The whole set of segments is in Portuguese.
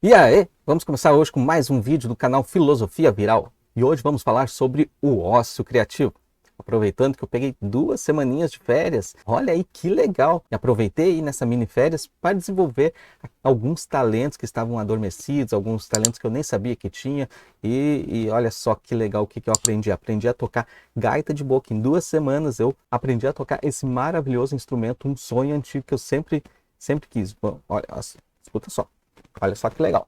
E aí, vamos começar hoje com mais um vídeo do canal Filosofia Viral. E hoje vamos falar sobre o ócio criativo. Aproveitando que eu peguei 2 semaninhas de férias, olha aí que legal! E aproveitei aí nessa mini férias para desenvolver alguns talentos que estavam adormecidos, alguns talentos que eu nem sabia que tinha. E olha só que legal o que eu aprendi. Aprendi a tocar gaita de boca. Em 2 semanas eu aprendi a tocar esse maravilhoso instrumento, um sonho antigo que eu sempre quis. Bom, olha, escuta só. Olha só que legal.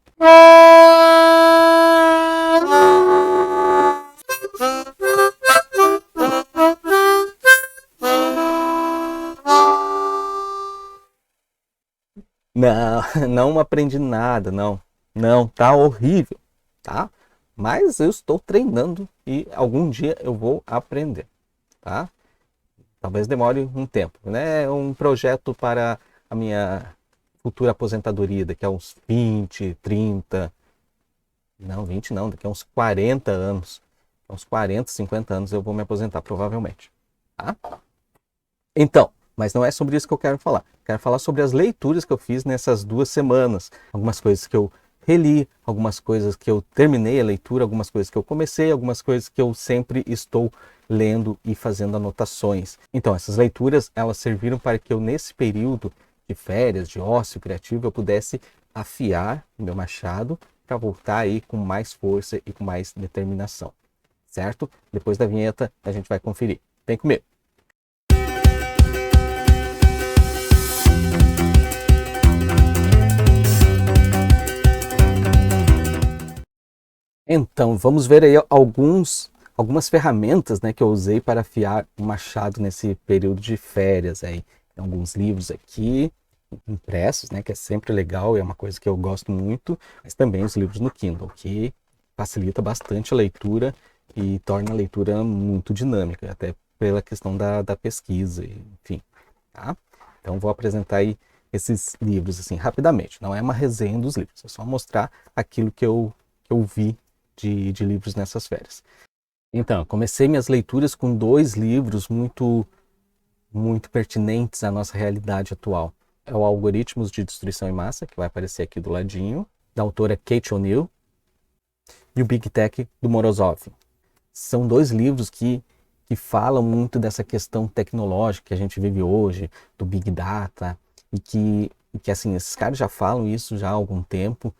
Não, não aprendi nada, não. Não, tá horrível, tá? Mas eu estou treinando e algum dia eu vou aprender, tá? Talvez demore um tempo, né? É um projeto para a minha futura aposentadoria, daqui a uns 20, 30, não, 20 não, daqui a uns 40 anos. Uns 40, 50 anos eu vou me aposentar, provavelmente. Tá? Então, mas não é sobre isso que eu quero falar. Quero falar sobre as leituras que eu fiz nessas 2 semanas. Algumas coisas que eu reli, algumas coisas que eu terminei a leitura, algumas coisas que eu comecei, algumas coisas que eu sempre estou lendo e fazendo anotações. Então, essas leituras, elas serviram para que eu, nesse período de férias, de ócio criativo, eu pudesse afiar o meu machado para voltar aí com mais força e com mais determinação. Certo? Depois da vinheta, a gente vai conferir. Vem comigo! Então, vamos ver aí algumas ferramentas, né, que eu usei para afiar o machado nesse período de férias aí. Tem alguns livros aqui, impressos, né, que é sempre legal e é uma coisa que eu gosto muito, mas também os livros no Kindle, que facilita bastante a leitura e torna a leitura muito dinâmica, até pela questão da pesquisa, enfim, tá? Então, vou apresentar aí esses livros, assim, rapidamente. Não é uma resenha dos livros, é só mostrar aquilo que eu vi de livros nessas férias. Então, eu comecei minhas leituras com 2 livros muito pertinentes à nossa realidade atual. É o Algoritmos de Destruição em Massa, que vai aparecer aqui do ladinho, da autora Kate O'Neill, e o Big Tech, do Morozov. São 2 livros que falam muito dessa questão tecnológica que a gente vive hoje, do Big Data, e que assim, esses caras já falam isso já há algum tempo.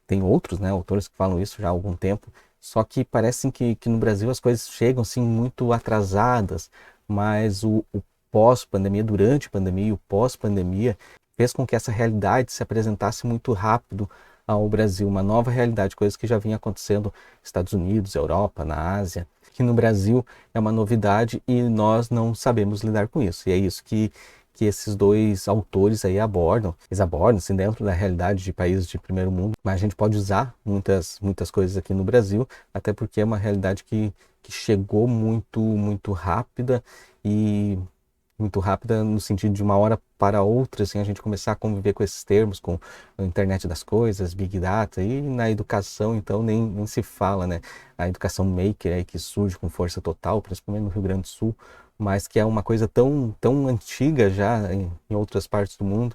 Tem outros, né, autores que falam isso já há algum tempo, só que parece que no Brasil as coisas chegam assim muito atrasadas, mas o pós-pandemia, durante a pandemia e o pós-pandemia, fez com que essa realidade se apresentasse muito rápido ao Brasil, uma nova realidade, coisas que já vinha acontecendo nos Estados Unidos, Europa, na Ásia, que no Brasil é uma novidade e nós não sabemos lidar com isso. E é isso que esses 2 autores aí abordam. Eles abordam assim, dentro da realidade de países de primeiro mundo, mas a gente pode usar muitas coisas aqui no Brasil, até porque é uma realidade que chegou muito rápida e muito rápida no sentido de uma hora para outra, assim, a gente começar a conviver com esses termos, com a internet das coisas, Big Data, e na educação, então, nem se fala, né? A educação maker aí que surge com força total, principalmente no Rio Grande do Sul, mas que é uma coisa tão antiga já em outras partes do mundo,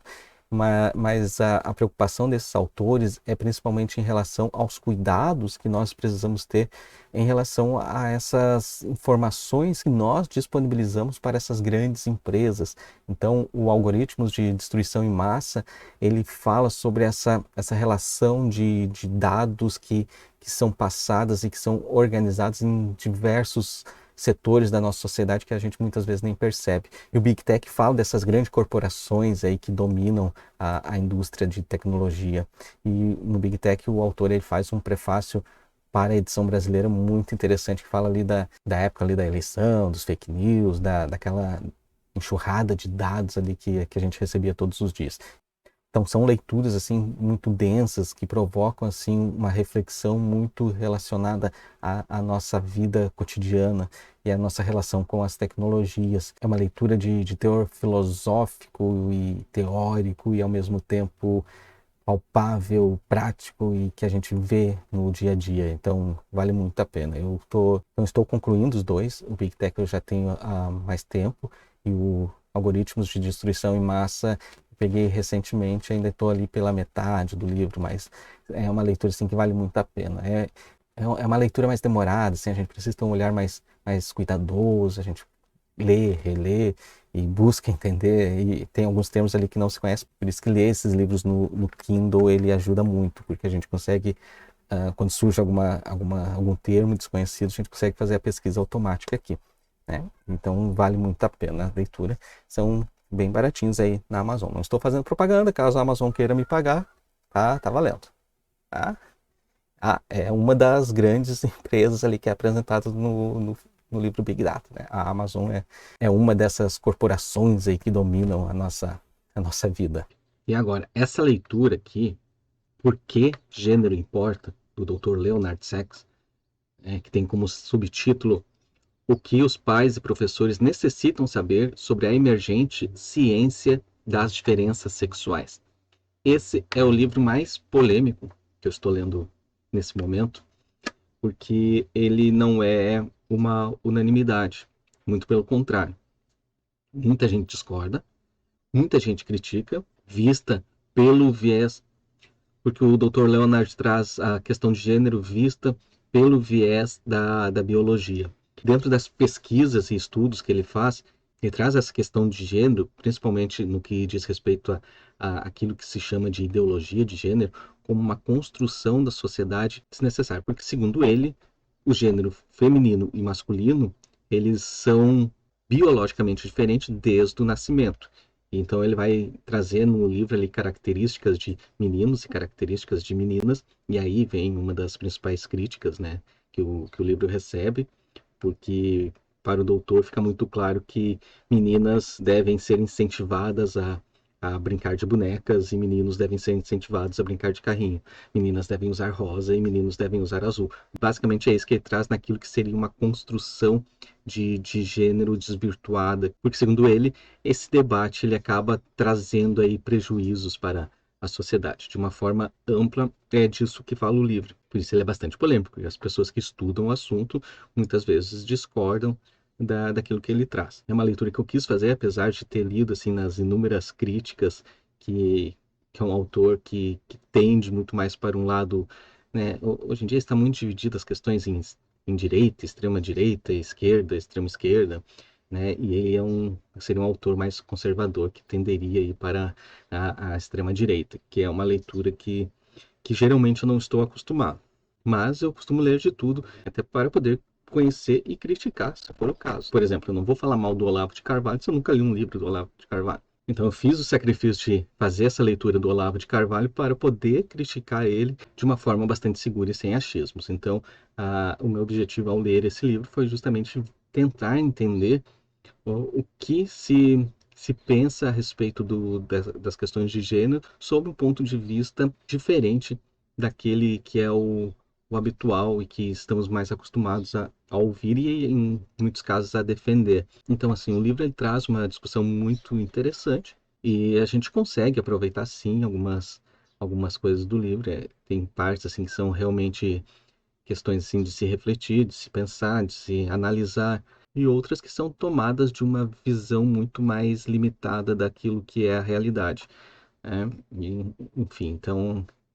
mas a preocupação desses autores é principalmente em relação aos cuidados que nós precisamos ter em relação a essas informações que nós disponibilizamos para essas grandes empresas. Então, o Algoritmos de Destruição em Massa, ele fala sobre essa relação de dados que são passadas e que são organizados em diversos setores da nossa sociedade que a gente muitas vezes nem percebe. E o Big Tech fala dessas grandes corporações aí que dominam a indústria de tecnologia. E no Big Tech o autor ele faz um prefácio para a edição brasileira muito interessante, que fala ali da época ali da eleição, dos fake news, daquela enxurrada de dados ali que a gente recebia todos os dias. Então são leituras assim muito densas que provocam assim uma reflexão muito relacionada à nossa vida cotidiana e à nossa relação com as tecnologias. É uma leitura de teor filosófico e teórico e ao mesmo tempo palpável, prático e que a gente vê no dia a dia. Então vale muito a pena. Então, estou concluindo os 2. O Big Tech eu já tenho há mais tempo e o Algoritmos de Destruição em Massa peguei recentemente, ainda estou ali pela metade do livro, mas é uma leitura assim, que vale muito a pena. É uma leitura mais demorada, assim, a gente precisa ter um olhar mais cuidadoso, a gente lê, relê e busca entender, e tem alguns termos ali que não se conhece, por isso que ler esses livros no Kindle, ele ajuda muito, porque a gente consegue, quando surge algum termo desconhecido, a gente consegue fazer a pesquisa automática aqui, né? Então vale muito a pena a leitura, são bem baratinhos aí na Amazon. Não estou fazendo propaganda, caso a Amazon queira me pagar, tá valendo, tá? É uma das grandes empresas ali que é apresentada no livro Big Data, né? A Amazon é uma dessas corporações aí que dominam a nossa vida. E agora, essa leitura aqui, Por que Gênero Importa, do Dr. Leonard Sachs, que tem como subtítulo O que os pais e professores necessitam saber sobre a emergente ciência das diferenças sexuais. Esse é o livro mais polêmico que eu estou lendo nesse momento, porque ele não é uma unanimidade. Muito pelo contrário. Muita gente discorda, muita gente critica, vista pelo viés, porque o Dr. Leonard traz a questão de gênero vista pelo viés da biologia. Dentro das pesquisas e estudos que ele faz, ele traz essa questão de gênero, principalmente no que diz respeito a aquilo que se chama de ideologia de gênero, como uma construção da sociedade desnecessária. Porque, segundo ele, o gênero feminino e masculino, eles são biologicamente diferentes desde o nascimento. Então ele vai trazer no livro ali características de meninos e características de meninas, e aí vem uma das principais críticas, né, que o livro recebe, porque para o doutor fica muito claro que meninas devem ser incentivadas a brincar de bonecas e meninos devem ser incentivados a brincar de carrinho. Meninas devem usar rosa e meninos devem usar azul. Basicamente é isso que ele traz naquilo que seria uma construção de gênero desvirtuada, porque segundo ele, esse debate ele acaba trazendo aí prejuízos para a sociedade. De uma forma ampla, é disso que fala o livro. Por isso ele é bastante polêmico, e as pessoas que estudam o assunto muitas vezes discordam daquilo que ele traz. É uma leitura que eu quis fazer, apesar de ter lido assim nas inúmeras críticas que é um autor que tende muito mais para um lado, né? Hoje em dia está muito dividido as questões em direita, extrema extrema esquerda, né? E ele seria um autor mais conservador que tenderia aí para a extrema direita, que é uma leitura que geralmente eu não estou acostumado. Mas eu costumo ler de tudo, até para poder conhecer e criticar, se for o caso. Por exemplo, eu não vou falar mal do Olavo de Carvalho se eu nunca li um livro do Olavo de Carvalho. Então eu fiz o sacrifício de fazer essa leitura do Olavo de Carvalho para poder criticar ele de uma forma bastante segura e sem achismos. Então, o meu objetivo ao ler esse livro foi justamente tentar entender o que se pensa a respeito das questões de gênero sob um ponto de vista diferente daquele que é o habitual e que estamos mais acostumados a ouvir e, em muitos casos, a defender. Então, assim, o livro ele traz uma discussão muito interessante e a gente consegue aproveitar, sim, algumas coisas do livro. Tem partes, assim, que são realmente questões assim de se refletir, de se pensar, de se analisar, e outras que são tomadas de uma visão muito mais limitada daquilo que é a realidade, né? Enfim,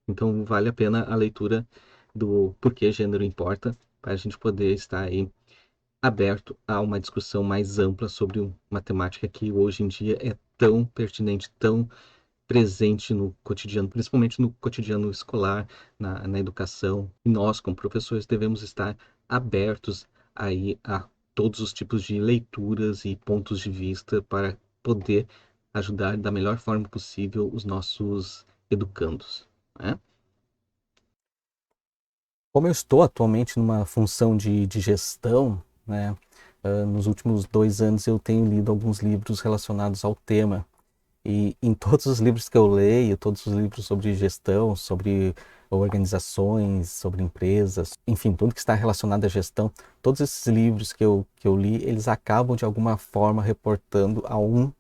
então vale a pena a leitura do Porquê Gênero Importa, para a gente poder estar aí aberto a uma discussão mais ampla sobre uma temática que hoje em dia é tão pertinente, tão presente no cotidiano, principalmente no cotidiano escolar, na educação. E nós, como professores, devemos estar abertos aí a todos os tipos de leituras e pontos de vista para poder ajudar da melhor forma possível os nossos educandos, né? Como eu estou atualmente numa função de gestão, né, nos últimos 2 anos eu tenho lido alguns livros relacionados ao tema. E em todos os livros que eu leio, todos os livros sobre gestão, sobre organizações, sobre empresas, enfim, tudo que está relacionado à gestão, todos esses livros que eu li, eles acabam de alguma forma reportando a um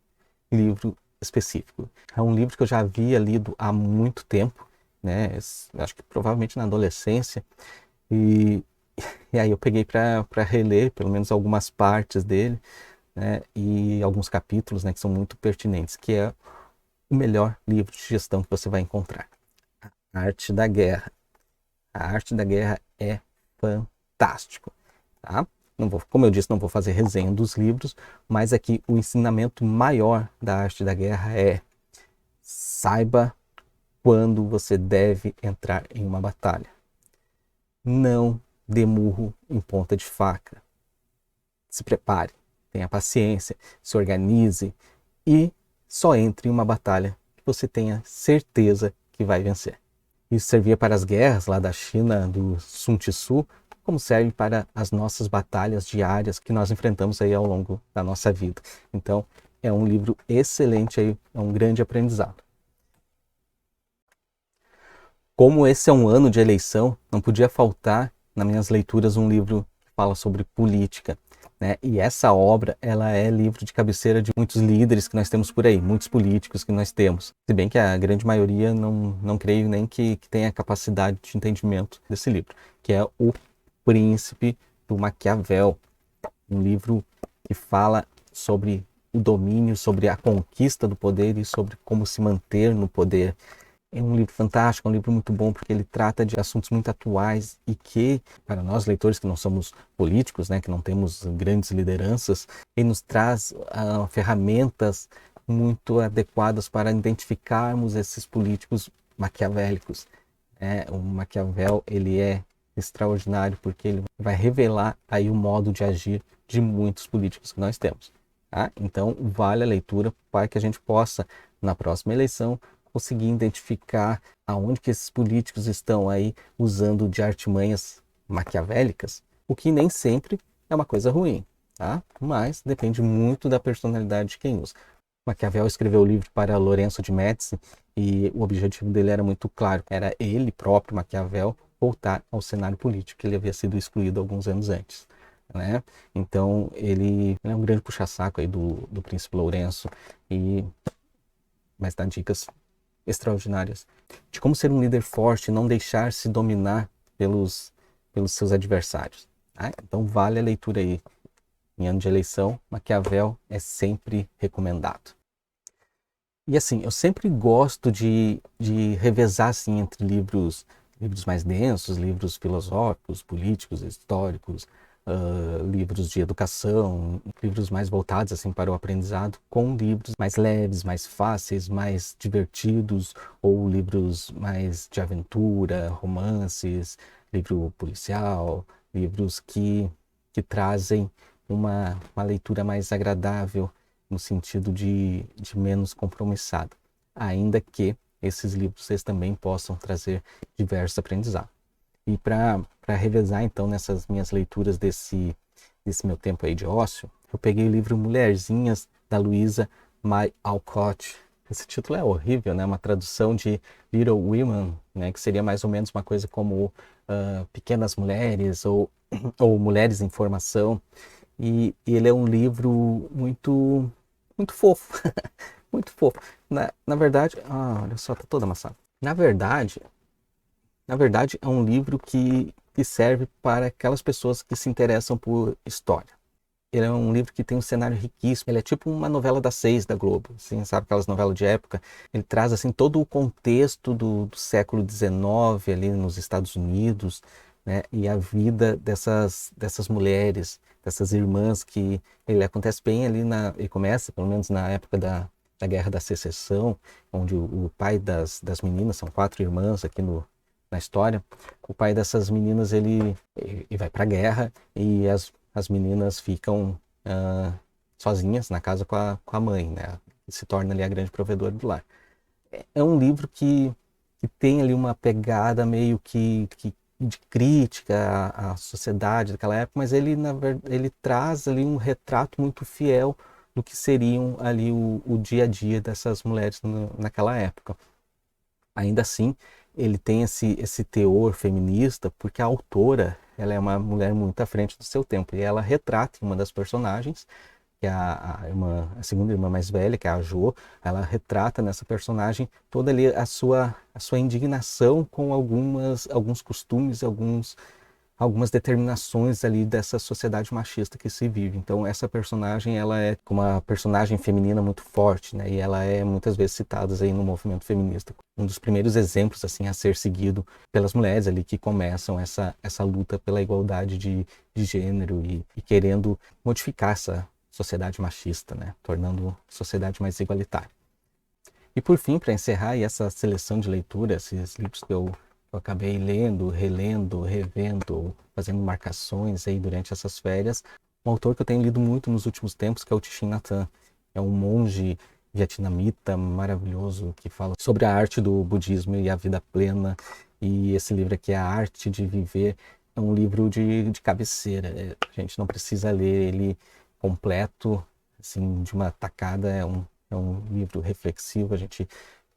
livro específico. É um livro que eu já havia lido há muito tempo, né? Acho que provavelmente na adolescência, e, e aí eu peguei para reler, pelo menos algumas partes dele, né? E alguns capítulos, né, que são muito pertinentes, que é o melhor livro de gestão que você vai encontrar. A Arte da Guerra. A Arte da Guerra é fantástico, tá? Não vou, como eu disse, não vou fazer resenha dos livros, mas aqui o ensinamento maior da Arte da Guerra é: saiba quando você deve entrar em uma batalha. Não dê murro em ponta de faca. Se prepare, tenha paciência, se organize e só entre em uma batalha que você tenha certeza que vai vencer. Isso servia para as guerras lá da China, do Sun Tzu, como serve para as nossas batalhas diárias que nós enfrentamos aí ao longo da nossa vida. Então, é um livro excelente aí, é um grande aprendizado. Como esse é um ano de eleição, não podia faltar nas minhas leituras um livro que fala sobre política, né? E essa obra, ela é livro de cabeceira de muitos líderes que nós temos por aí, muitos políticos que nós temos. Se bem que a grande maioria não creio nem que tenha capacidade de entendimento desse livro, que é O Príncipe do Maquiavel, um livro que fala sobre o domínio, sobre a conquista do poder e sobre como se manter no poder. É um livro fantástico, é um livro muito bom, porque ele trata de assuntos muito atuais e que, para nós leitores que não somos políticos, né, que não temos grandes lideranças, ele nos traz ferramentas muito adequadas para identificarmos esses políticos maquiavélicos. O Maquiavel, ele é extraordinário porque ele vai revelar aí o modo de agir de muitos políticos que nós temos. Tá? Então, vale a leitura para que a gente possa, na próxima eleição, conseguir identificar aonde que esses políticos estão aí usando de artimanhas maquiavélicas, o que nem sempre é uma coisa ruim, tá? Mas depende muito da personalidade de quem usa. Maquiavel escreveu o livro para Lorenzo de Médici e o objetivo dele era muito claro, era ele próprio, Maquiavel, voltar ao cenário político, que ele havia sido excluído alguns anos antes. Né? Então ele é um grande puxa-saco aí do príncipe Lourenço, mas dá dicas extraordinárias de como ser um líder forte e não deixar-se dominar pelos seus adversários. Tá? Então vale a leitura aí. Em ano de eleição, Maquiavel é sempre recomendado. E assim, eu sempre gosto de revezar assim, entre livros mais densos, livros filosóficos, políticos, históricos, livros de educação, livros mais voltados assim para o aprendizado, com livros mais leves, mais fáceis, mais divertidos, ou livros mais de aventura, romances, livro policial, livros que trazem uma leitura mais agradável, no sentido de menos compromissado, ainda que esses livros eles também possam trazer diversos aprendizados. E para revezar, então, nessas minhas leituras desse meu tempo aí de ócio, eu peguei o livro Mulherzinhas, da Louisa May Alcott. Esse título é horrível, né? Uma tradução de Little Women, né? Que seria mais ou menos uma coisa como Pequenas Mulheres ou Mulheres em Formação. E ele é um livro muito fofo, muito fofo. Na verdade, olha só, tá todo amassado. Na verdade, é um livro que serve para aquelas pessoas que se interessam por história. Ele é um livro que tem um cenário riquíssimo. Ele é tipo uma novela das 6 da Globo, assim, sabe, aquelas novelas de época. Ele traz assim todo o contexto do século XIX ali nos Estados Unidos, né? E a vida dessas mulheres, dessas irmãs que ele acontece bem ali ele começa pelo menos na época da Guerra da Secessão, onde o pai das meninas, são 4 irmãs aqui na história, o pai dessas meninas ele vai para a guerra e as meninas ficam sozinhas na casa com a mãe, né? Se torna ali a grande provedora do lar. É um livro que tem ali uma pegada meio que de crítica à sociedade daquela época, mas ele traz ali um retrato muito fiel do que seriam ali o dia a dia dessas mulheres naquela época. Ainda assim, ele tem esse teor feminista, porque a autora ela é uma mulher muito à frente do seu tempo, e ela retrata uma das personagens, que é a segunda irmã mais velha, que é a Jo, ela retrata nessa personagem toda ali a sua indignação com alguns costumes, alguns algumas determinações ali dessa sociedade machista que se vive. Então essa personagem, ela é uma personagem feminina muito forte, né? E ela é muitas vezes citada aí no movimento feminista, um dos primeiros exemplos assim a ser seguido pelas mulheres ali que começam essa luta pela igualdade de gênero e querendo modificar essa sociedade machista, né? Tornando a sociedade mais igualitária. E por fim, para encerrar aí essa seleção de leitura, esses livros que eu acabei lendo, relendo, revendo, fazendo marcações aí durante essas férias, um autor que eu tenho lido muito nos últimos tempos, que é o Thich Nhat Hanh. É um monge vietnamita maravilhoso que fala sobre a arte do budismo e a vida plena. E esse livro aqui, A Arte de Viver, é um livro de cabeceira. A gente não precisa ler ele completo, assim, de uma tacada. É um livro reflexivo, a gente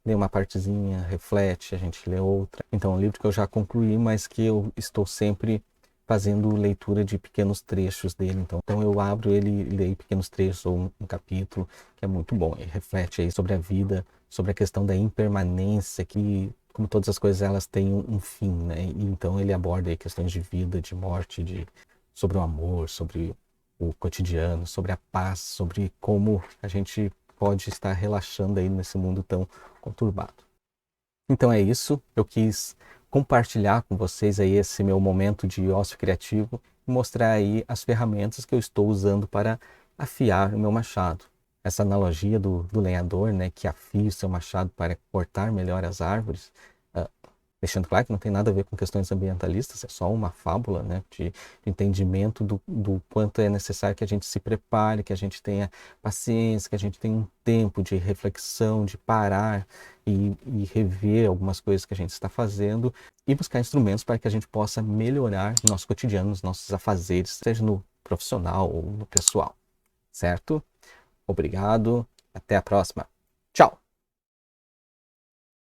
lê uma partezinha, reflete, a gente lê outra. Então, é um livro que eu já concluí, mas que eu estou sempre fazendo leitura de pequenos trechos dele. Então eu abro ele e leio pequenos trechos ou um capítulo, que é muito bom. Ele reflete aí sobre a vida, sobre a questão da impermanência, que, como todas as coisas, elas têm um fim, né? E então ele aborda aí questões de vida, de morte, sobre o amor, sobre o cotidiano, sobre a paz, sobre como a gente pode estar relaxando aí nesse mundo tão conturbado. Então é isso, eu quis compartilhar com vocês aí esse meu momento de ócio criativo e mostrar aí as ferramentas que eu estou usando para afiar o meu machado. Essa analogia do lenhador, né, que afia o seu machado para cortar melhor as árvores, deixando claro que não tem nada a ver com questões ambientalistas, é só uma fábula, né, de entendimento do quanto é necessário que a gente se prepare, que a gente tenha paciência, que a gente tenha um tempo de reflexão, de parar e rever algumas coisas que a gente está fazendo e buscar instrumentos para que a gente possa melhorar o nosso cotidiano, os nossos afazeres, seja no profissional ou no pessoal, certo? Obrigado, até a próxima!